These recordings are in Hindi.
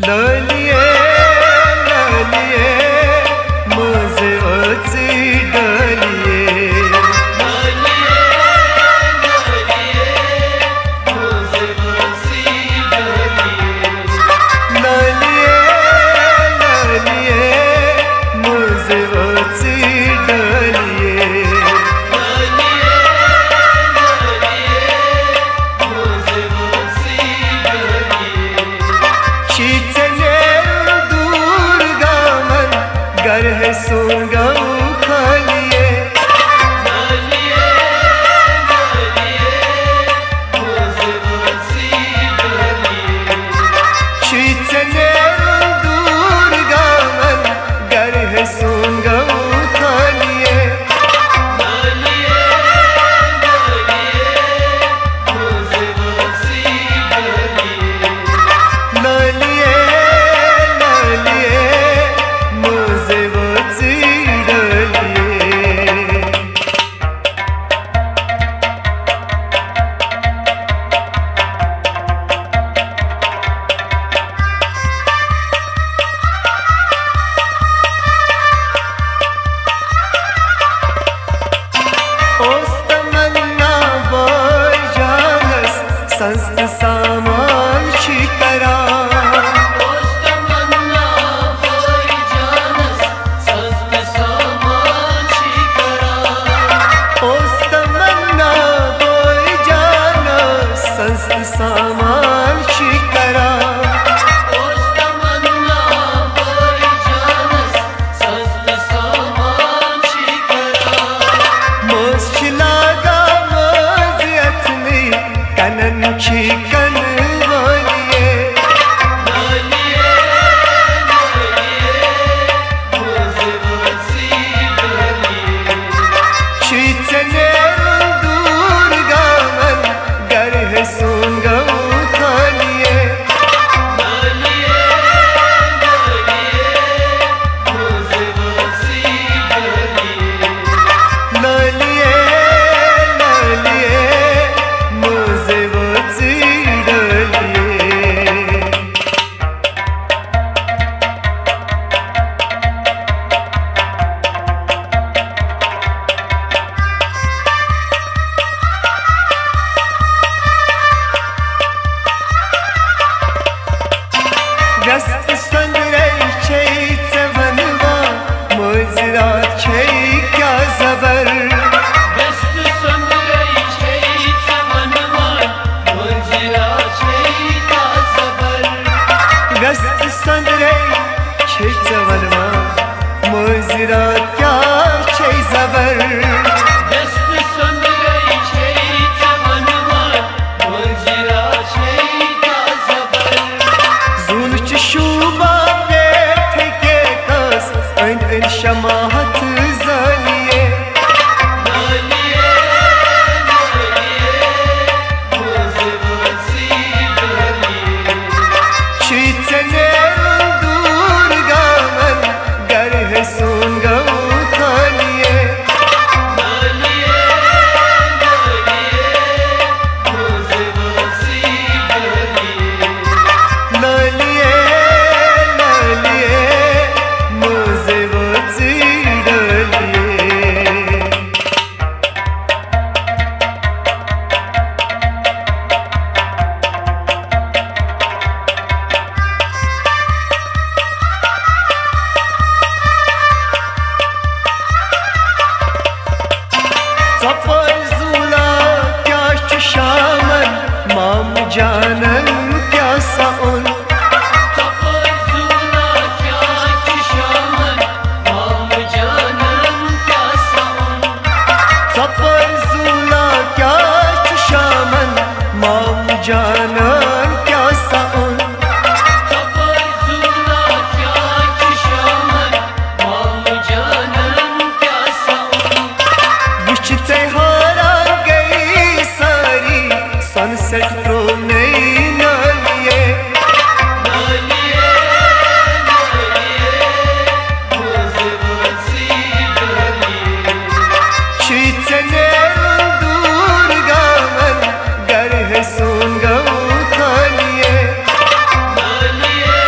ललिये ललिये मुझे वची डलिये ललिये ललिये मुझे वची डलिये गर है सुंगऊ खालिए शीचने दूर गावन गर है सुंगऊ खालिए ललिए ललिए मुझे वची डलिए ओस्तमन्ना बोय जानस संस्त सामान शिकरा संस्त सामान शिकरा मुश्किलागा मज़ियत में कनन छिकन वालिए शीचने दूर गावन गर है सुंगऊ खालिए ललिए ललिए मुझे वची डलिए रस्त संगरे छे चवनवा मुजरा छे क्या जबर रस्त संगरे छे चवनवा मुजरा छे क्या जबर रस्त संगरे छे चवनवा मुजरा क्या छे जबर रस्त संगरे छे चवनवा मुजरा छे क्या जबर जुल्च शुबा बैठ के कस इन शमाहत जालिए ललिए ललिए मुझे वची डलिए शीचने दूर गावन गर है सुंगऊ खालिए ललिए ललिए मुझे वची डलिए ललिए ललिए मुझे वची डलिए सफर जुला क्या शामन माम जानन क्या साउन तपजुला क्या शामन माम जानन क्या साउन सफर जुला क्या शामन माम जानन क्या साउन तपजुला क्या शामन माम जानन क्या साउन विचते हारा गई सारी सनसेट प्रो नई नालिए ललिए ललिए मुझे वची डलिए शीचने दूर गावन गर है सुंगऊ खालिए ललिए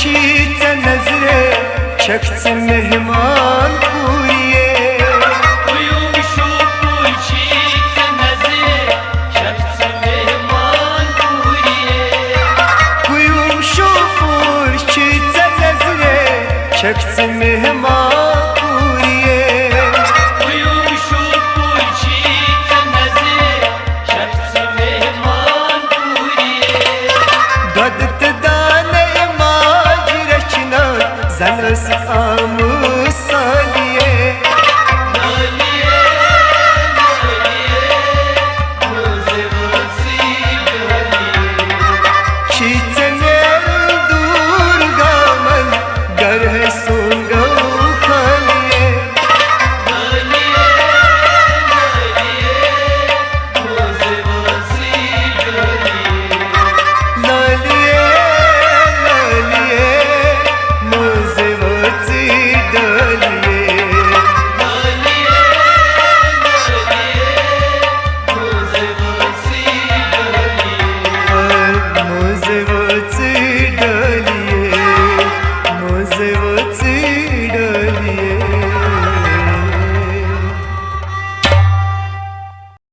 शीत नजरे çekti mehman kuriye Uyumuşu pulçikte meze Şepsi mehman kuriye Kuyum şupur शीत नजरे çekti mehman kuriye Uyumuşu pulçikte meze Şepsi mehman kuriye Dadıt dane macreçina Zanrıs amı saliye Naliye, naliye Mızıvısı galiye Şitener durgaman Garhe sunga khaliye Naliye, naliye Mızıvısı galiye Laliye laliye Muzevati daliye Naliye, naliye Mızıvısı galiye Muzevati daliye Muzevati